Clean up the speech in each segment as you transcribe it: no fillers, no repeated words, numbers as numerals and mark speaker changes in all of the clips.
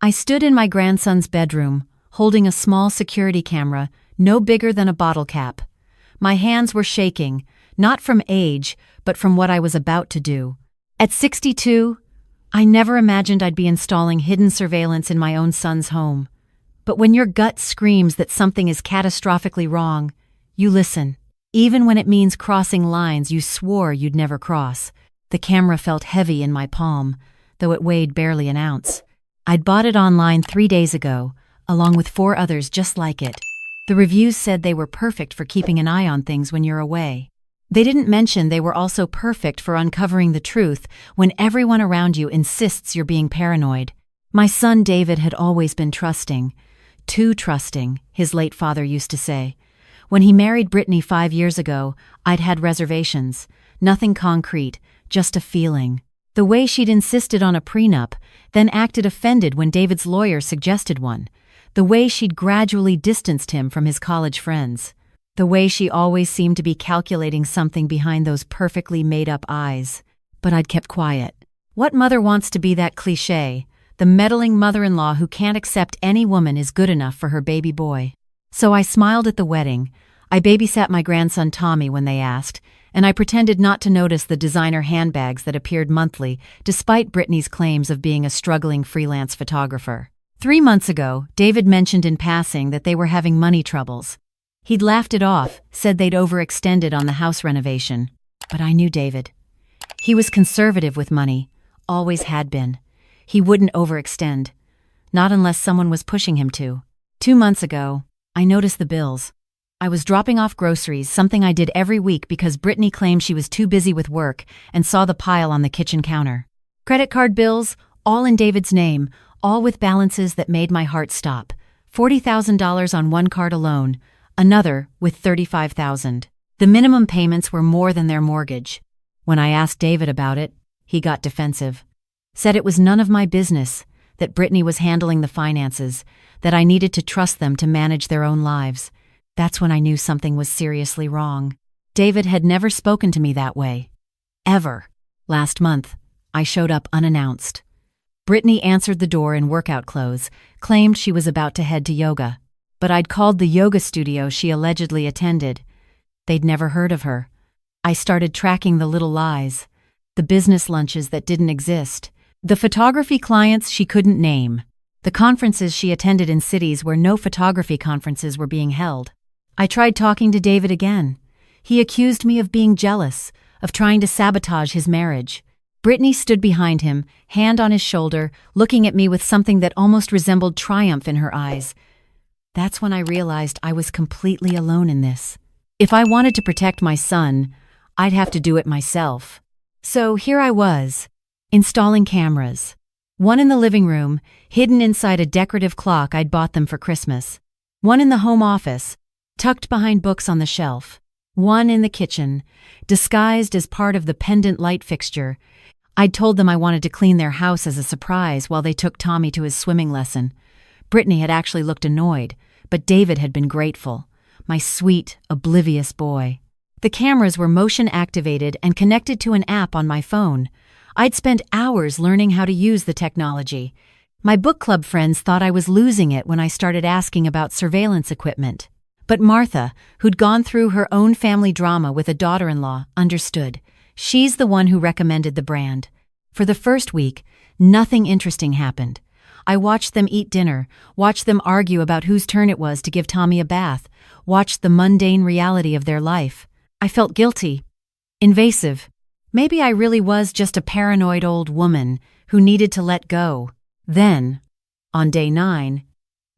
Speaker 1: I stood in my grandson's bedroom, holding a small security camera, no bigger than a bottle cap. My hands were shaking, not from age, but from what I was about to do. At 62, I never imagined I'd be installing hidden surveillance in my own son's home. But when your gut screams that something is catastrophically wrong, you listen. Even when it means crossing lines you swore you'd never cross. The camera felt heavy in my palm, though it weighed barely an ounce. I'd bought it online 3 days ago, along with 4 others just like it. The reviews said they were perfect for keeping an eye on things when you're away. They didn't mention they were also perfect for uncovering the truth when everyone around you insists you're being paranoid. My son David had always been trusting. Too trusting, his late father used to say. When he married Brittany 5 years ago, I'd had reservations. Nothing concrete, just a feeling. The way she'd insisted on a prenup, then acted offended when David's lawyer suggested one. The way she'd gradually distanced him from his college friends. The way she always seemed to be calculating something behind those perfectly made-up eyes. But I'd kept quiet. What mother wants to be that cliché? The meddling mother-in-law who can't accept any woman is good enough for her baby boy. So I smiled at the wedding. I babysat my grandson Tommy when they asked, and I pretended not to notice the designer handbags that appeared monthly, despite Brittany's claims of being a struggling freelance photographer. 3 months ago, David mentioned in passing that they were having money troubles. He'd laughed it off, said they'd overextended on the house renovation. But I knew David. He was conservative with money, always had been. He wouldn't overextend. Not unless someone was pushing him to. 2 months ago, I noticed the bills. I was dropping off groceries, something I did every week because Brittany claimed she was too busy with work, and saw the pile on the kitchen counter. Credit card bills, all in David's name, all with balances that made my heart stop. $40,000 on one card alone, another with $35,000. The minimum payments were more than their mortgage. When I asked David about it, he got defensive. Said it was none of my business, that Brittany was handling the finances, that I needed to trust them to manage their own lives. That's when I knew something was seriously wrong. David had never spoken to me that way. Ever. Last month, I showed up unannounced. Brittany answered the door in workout clothes, claimed she was about to head to yoga. But I'd called the yoga studio she allegedly attended. They'd never heard of her. I started tracking the little lies. The business lunches that didn't exist. The photography clients she couldn't name. The conferences she attended in cities where no photography conferences were being held. I tried talking to David again. He accused me of being jealous, of trying to sabotage his marriage. Brittany stood behind him, hand on his shoulder, looking at me with something that almost resembled triumph in her eyes. That's when I realized I was completely alone in this. If I wanted to protect my son, I'd have to do it myself. So here I was, installing cameras. One in the living room, hidden inside a decorative clock I'd bought them for Christmas. One in the home office, tucked behind books on the shelf. One in the kitchen, disguised as part of the pendant light fixture. I'd told them I wanted to clean their house as a surprise while they took Tommy to his swimming lesson. Brittany had actually looked annoyed, but David had been grateful. My sweet, oblivious boy. The cameras were motion-activated and connected to an app on my phone. I'd spent hours learning how to use the technology. My book club friends thought I was losing it when I started asking about surveillance equipment. But Martha, who'd gone through her own family drama with a daughter-in-law, understood. She's the one who recommended the brand. For the first week, nothing interesting happened. I watched them eat dinner, watched them argue about whose turn it was to give Tommy a bath, watched the mundane reality of their life. I felt guilty. Invasive. Maybe I really was just a paranoid old woman who needed to let go. Then, on day 9,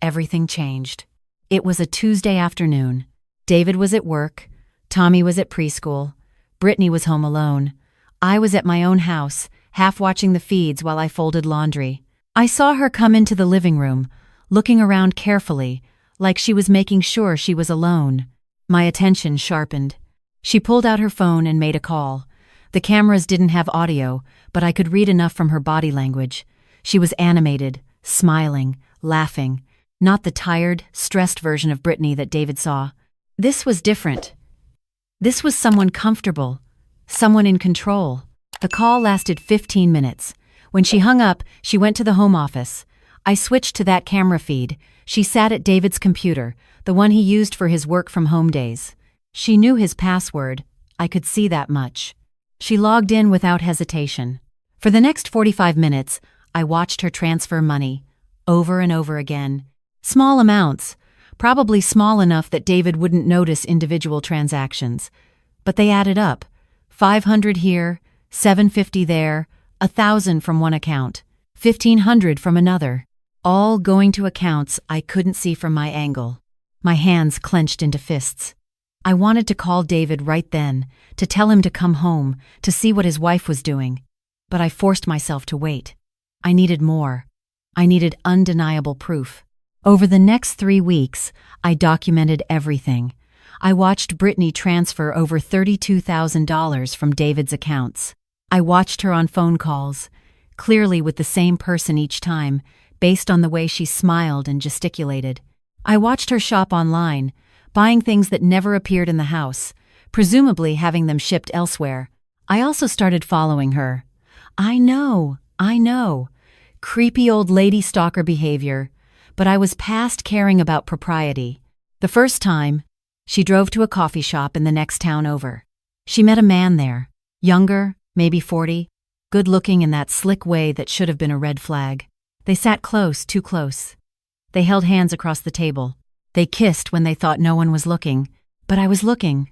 Speaker 1: everything changed. It was a Tuesday afternoon. David was at work. Tommy was at preschool. Brittany was home alone. I was at my own house, half watching the feeds while I folded laundry. I saw her come into the living room, looking around carefully, like she was making sure she was alone. My attention sharpened. She pulled out her phone and made a call. The cameras didn't have audio, but I could read enough from her body language. She was animated, smiling, laughing. Not the tired, stressed version of Brittany that David saw. This was different. This was someone comfortable, someone in control. The call lasted 15 minutes. When she hung up, she went to the home office. I switched to that camera feed. She sat at David's computer, the one he used for his work-from-home days. She knew his password. I could see that much. She logged in without hesitation. For the next 45 minutes, I watched her transfer money, over and over again. Small amounts, probably small enough that David wouldn't notice individual transactions. But they added up. 500 here, 750 there, 1,000 from one account, 1,500 from another. All going to accounts I couldn't see from my angle. My hands clenched into fists. I wanted to call David right then, to tell him to come home, to see what his wife was doing. But I forced myself to wait. I needed more. I needed undeniable proof. Over the next 3 weeks, I documented everything. I watched Brittany transfer over $32,000 from David's accounts. I watched her on phone calls, clearly with the same person each time, based on the way she smiled and gesticulated. I watched her shop online, buying things that never appeared in the house, presumably having them shipped elsewhere. I also started following her. I know. Creepy old lady stalker behavior, but I was past caring about propriety. The first time, she drove to a coffee shop in the next town over. She met a man there, younger, maybe 40, good-looking in that slick way that should have been a red flag. They sat close, too close. They held hands across the table. They kissed when they thought no one was looking, but I was looking.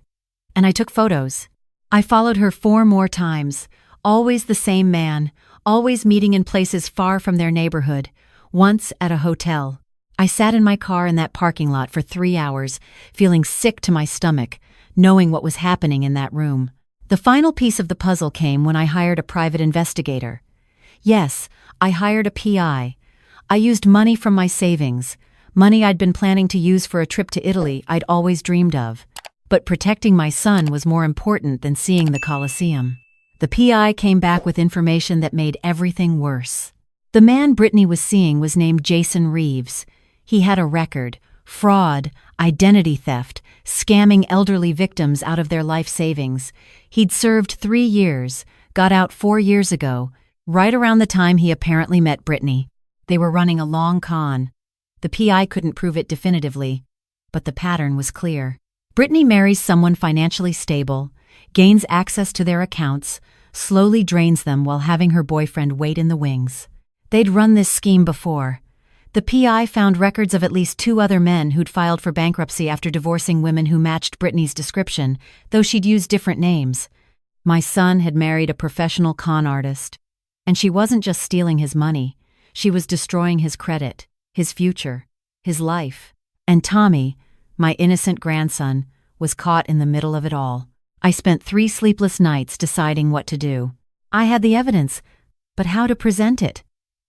Speaker 1: And I took photos. I followed her 4 more times, always the same man, always meeting in places far from their neighborhood, once at a hotel. I sat in my car in that parking lot for 3 hours, feeling sick to my stomach, knowing what was happening in that room. The final piece of the puzzle came when I hired a private investigator. Yes, I hired a PI. I used money from my savings, money I'd been planning to use for a trip to Italy I'd always dreamed of. But protecting my son was more important than seeing the Colosseum. The PI came back with information that made everything worse. The man Brittany was seeing was named Jason Reeves. He had a record: fraud, identity theft, scamming elderly victims out of their life savings. He'd served 3 years, got out 4 years ago, right around the time he apparently met Brittany. They were running a long con. The PI couldn't prove it definitively, but the pattern was clear. Brittany marries someone financially stable, gains access to their accounts, slowly drains them while having her boyfriend wait in the wings. They'd run this scheme before. The PI found records of at least 2 other men who'd filed for bankruptcy after divorcing women who matched Brittany's description, though she'd used different names. My son had married a professional con artist. And she wasn't just stealing his money. She was destroying his credit, his future, his life. And Tommy, my innocent grandson, was caught in the middle of it all. I spent 3 sleepless nights deciding what to do. I had the evidence, but how to present it?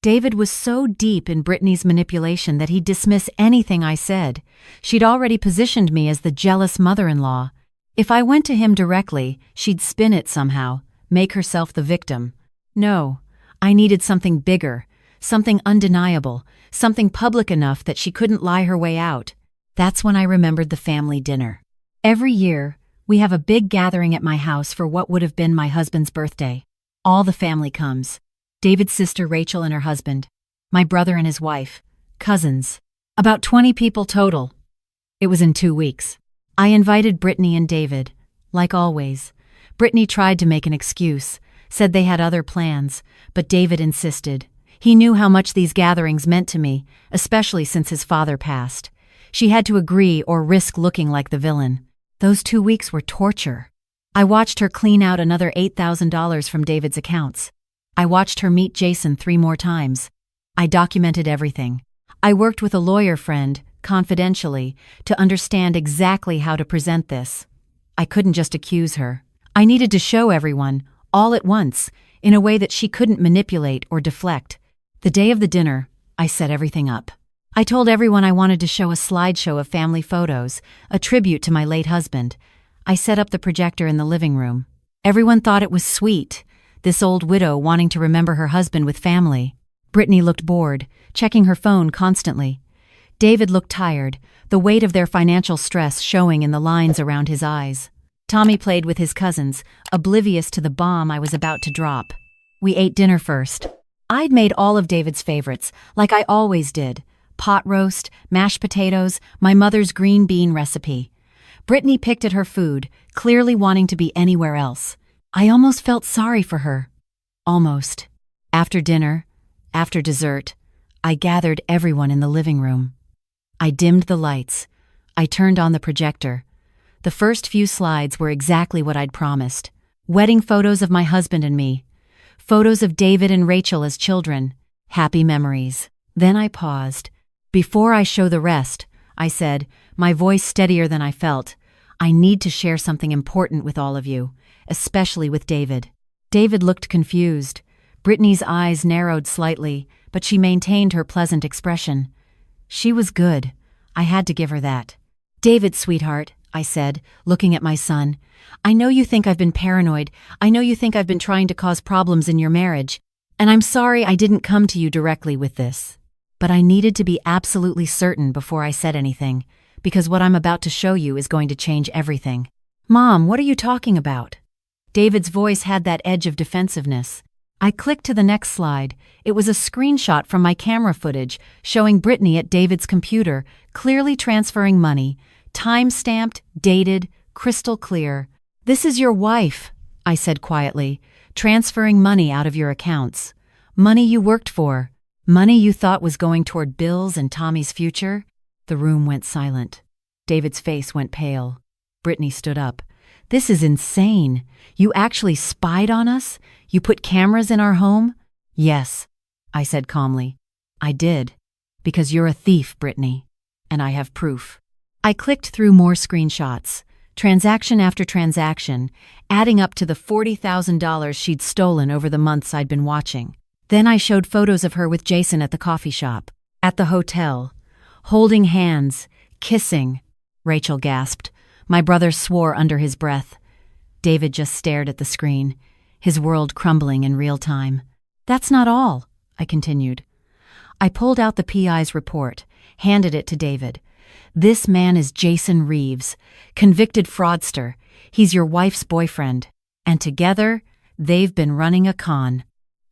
Speaker 1: David was so deep in Brittany's manipulation that he'd dismiss anything I said. She'd already positioned me as the jealous mother-in-law. If I went to him directly, she'd spin it somehow, make herself the victim. No, I needed something bigger, something undeniable, something public enough that she couldn't lie her way out. That's when I remembered the family dinner. Every year, we have a big gathering at my house for what would have been my husband's birthday. All the family comes. David's sister Rachel and her husband, my brother and his wife, cousins. About 20 people total. It was in 2 weeks. I invited Brittany and David. Like always, Brittany tried to make an excuse, said they had other plans, but David insisted. He knew how much these gatherings meant to me, especially since his father passed. She had to agree or risk looking like the villain. Those 2 weeks were torture. I watched her clean out another $8,000 from David's accounts. I watched her meet Jason 3 more times. I documented everything. I worked with a lawyer friend, confidentially, to understand exactly how to present this. I couldn't just accuse her. I needed to show everyone, all at once, in a way that she couldn't manipulate or deflect. The day of the dinner, I set everything up. I told everyone I wanted to show a slideshow of family photos, a tribute to my late husband. I set up the projector in the living room. Everyone thought it was sweet, this old widow wanting to remember her husband with family. Brittany looked bored, checking her phone constantly. David looked tired, the weight of their financial stress showing in the lines around his eyes. Tommy played with his cousins, oblivious to the bomb I was about to drop. We ate dinner first. I'd made all of David's favorites, like I always did. Pot roast, mashed potatoes, my mother's green bean recipe. Brittany picked at her food, clearly wanting to be anywhere else. I almost felt sorry for her. Almost. After dinner, after dessert, I gathered everyone in the living room. I dimmed the lights. I turned on the projector. The first few slides were exactly what I'd promised. Wedding photos of my husband and me. Photos of David and Rachel as children. Happy memories. Then I paused. Before I show the rest, I said, my voice steadier than I felt, I need to share something important with all of you, especially with David. David looked confused. Brittany's eyes narrowed slightly, but she maintained her pleasant expression. She was good. I had to give her that. David, sweetheart, I said, looking at my son, I know you think I've been paranoid. I know you think I've been trying to cause problems in your marriage. And I'm sorry I didn't come to you directly with this. But I needed to be absolutely certain before I said anything, because what I'm about to show you is going to change everything. Mom, what are you talking about? David's voice had that edge of defensiveness. I clicked to the next slide. It was a screenshot from my camera footage showing Brittany at David's computer, clearly transferring money, time-stamped, dated, crystal clear. This is your wife, I said quietly, transferring money out of your accounts. Money you worked for. Money you thought was going toward Bill's and Tommy's future? The room went silent. David's face went pale. Brittany stood up. This is insane. You actually spied on us? You put cameras in our home? Yes, I said calmly. I did. Because you're a thief, Brittany. And I have proof. I clicked through more screenshots, transaction after transaction, adding up to the $40,000 she'd stolen over the months I'd been watching. Then I showed photos of her with Jason at the coffee shop, at the hotel, holding hands, kissing. Rachel gasped. My brother swore under his breath. David just stared at the screen, his world crumbling in real time. That's not all, I continued. I pulled out the PI's report, handed it to David. This man is Jason Reeves, convicted fraudster. He's your wife's boyfriend. And together, they've been running a con.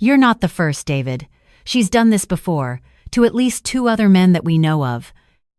Speaker 1: You're not the first, David. She's done this before, to at least 2 other men that we know of.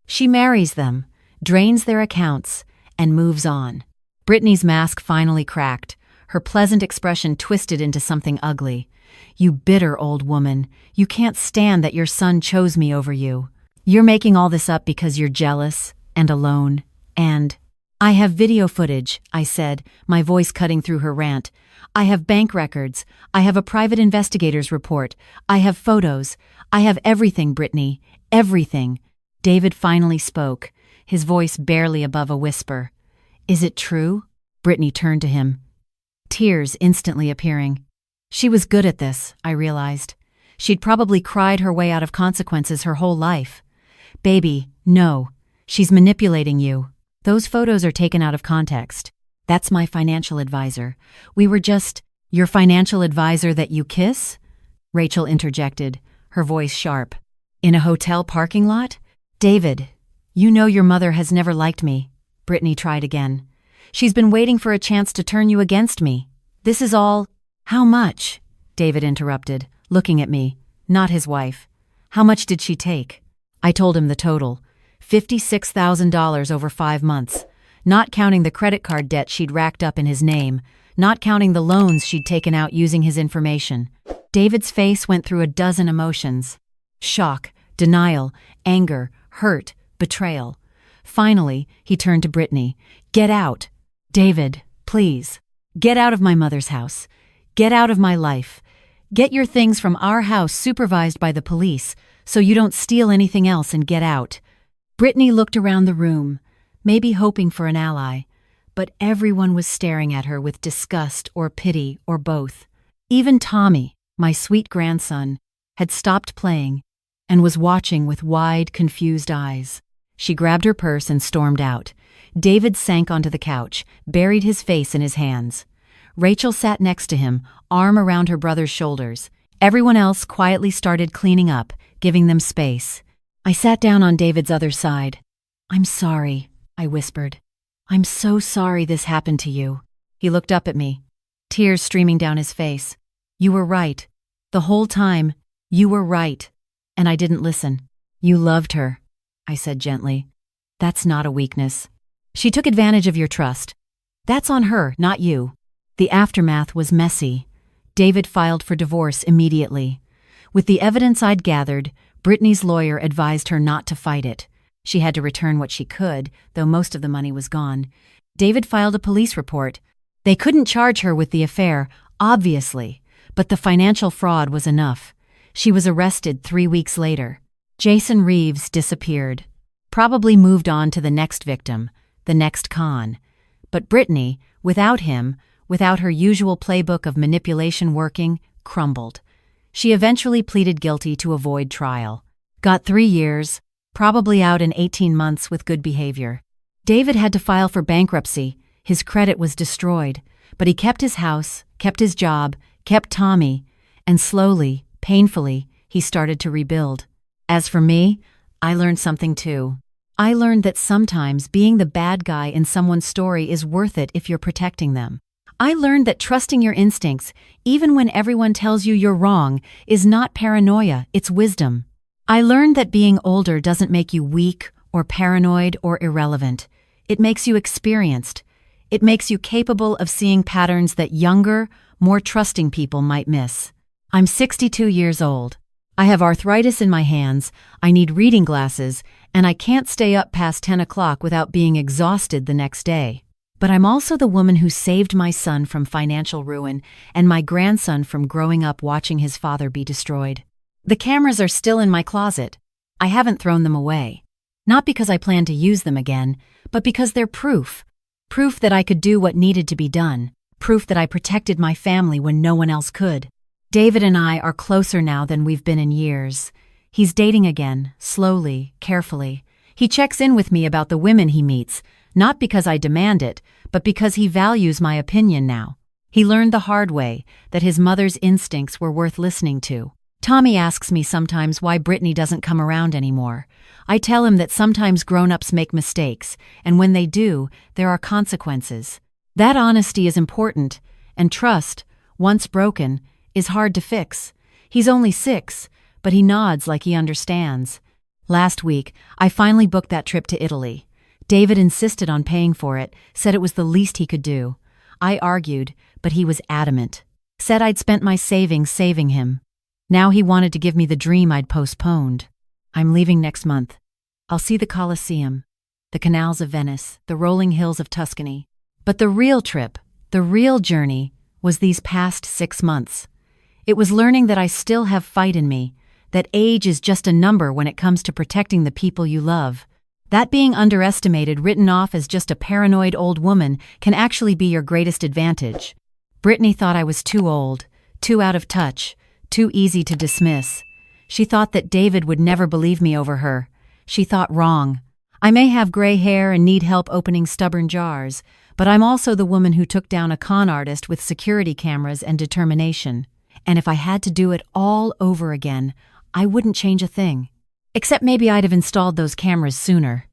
Speaker 1: She marries them, drains their accounts, and moves on. Brittany's mask finally cracked, her pleasant expression twisted into something ugly. You bitter old woman, you can't stand that your son chose me over you. You're making all this up because you're jealous and alone, and I have video footage, I said, my voice cutting through her rant. I have bank records. I have a private investigator's report. I have photos. I have everything, Brittany. Everything. David finally spoke, his voice barely above a whisper. Is it true? Brittany turned to him, tears instantly appearing. She was good at this, I realized. She'd probably cried her way out of consequences her whole life. Baby, no. She's manipulating you. Those photos are taken out of context. That's my financial advisor. We were just, your financial advisor that you kiss? Rachel interjected, her voice sharp. In a hotel parking lot? David, you know your mother has never liked me. Brittany tried again. She's been waiting for a chance to turn you against me. This is all. How much? David interrupted, looking at me, not his wife. How much did she take? I told him the total. $56,000 over 5 months. Not counting the credit card debt she'd racked up in his name, not counting the loans she'd taken out using his information. David's face went through a dozen emotions. Shock, denial, anger, hurt, betrayal. Finally, he turned to Brittany. Get out. David, please. Get out of my mother's house. Get out of my life. Get your things from our house supervised by the police so you don't steal anything else and get out. Brittany looked around the room, maybe hoping for an ally, but everyone was staring at her with disgust or pity or both. Even Tommy, my sweet grandson, had stopped playing and was watching with wide, confused eyes. She grabbed her purse and stormed out. David sank onto the couch, buried his face in his hands. Rachel sat next to him, arm around her brother's shoulders. Everyone else quietly started cleaning up, giving them space. I sat down on David's other side. I'm sorry, I whispered. I'm so sorry this happened to you. He looked up at me, tears streaming down his face. You were right. The whole time, You were right. And I didn't listen. You loved her, I said gently. That's not a weakness. She took advantage of your trust. That's on her, not you. The aftermath was messy. David filed for divorce immediately. With the evidence I'd gathered, Brittany's lawyer advised her not to fight it. She had to return what she could, though most of the money was gone. David filed a police report. They couldn't charge her with the affair, obviously, but the financial fraud was enough. She was arrested 3 weeks later. Jason Reeves disappeared. Probably moved on to the next victim, the next con. But Brittany, without him, without her usual playbook of manipulation working, crumbled. She eventually pleaded guilty to avoid trial. Got 3 years, probably out in 18 months with good behavior. David had to file for bankruptcy. His credit was destroyed, but he kept his house, kept his job, kept Tommy, and slowly, painfully, he started to rebuild. As for me, I learned something too. I learned that sometimes being the bad guy in someone's story is worth it if you're protecting them. I learned that trusting your instincts, even when everyone tells you you're wrong, is not paranoia, it's wisdom. I learned that being older doesn't make you weak or paranoid or irrelevant. It makes you experienced. It makes you capable of seeing patterns that younger, more trusting people might miss. I'm 62 years old. I have arthritis in my hands, I need reading glasses, and I can't stay up past 10 o'clock without being exhausted the next day. But I'm also the woman who saved my son from financial ruin and my grandson from growing up watching his father be destroyed. The cameras are still in my closet. I haven't thrown them away. Not because I plan to use them again, but because they're proof. Proof that I could do what needed to be done. Proof that I protected my family when no one else could. David and I are closer now than we've been in years. He's dating again, slowly, carefully. He checks in with me about the women he meets, not because I demand it, but because he values my opinion now. He learned the hard way that his mother's instincts were worth listening to. Tommy asks me sometimes why Brittany doesn't come around anymore. I tell him that sometimes grown-ups make mistakes, and when they do, there are consequences. That honesty is important, and trust, once broken, is hard to fix. He's only 6, but he nods like he understands. Last week, I finally booked that trip to Italy. David insisted on paying for it, said it was the least he could do. I argued, but he was adamant. Said I'd spent my savings saving him. Now he wanted to give me the dream I'd postponed. I'm leaving next month. I'll see the Colosseum, the canals of Venice, the rolling hills of Tuscany. But the real trip, the real journey, was these past 6 months. It was learning that I still have fight in me, that age is just a number when it comes to protecting the people you love. That being underestimated, written off as just a paranoid old woman, can actually be your greatest advantage. Brittany thought I was too old, too out of touch, too easy to dismiss. She thought that David would never believe me over her. She thought wrong. I may have gray hair and need help opening stubborn jars, but I'm also the woman who took down a con artist with security cameras and determination. And if I had to do it all over again, I wouldn't change a thing. Except maybe I'd have installed those cameras sooner.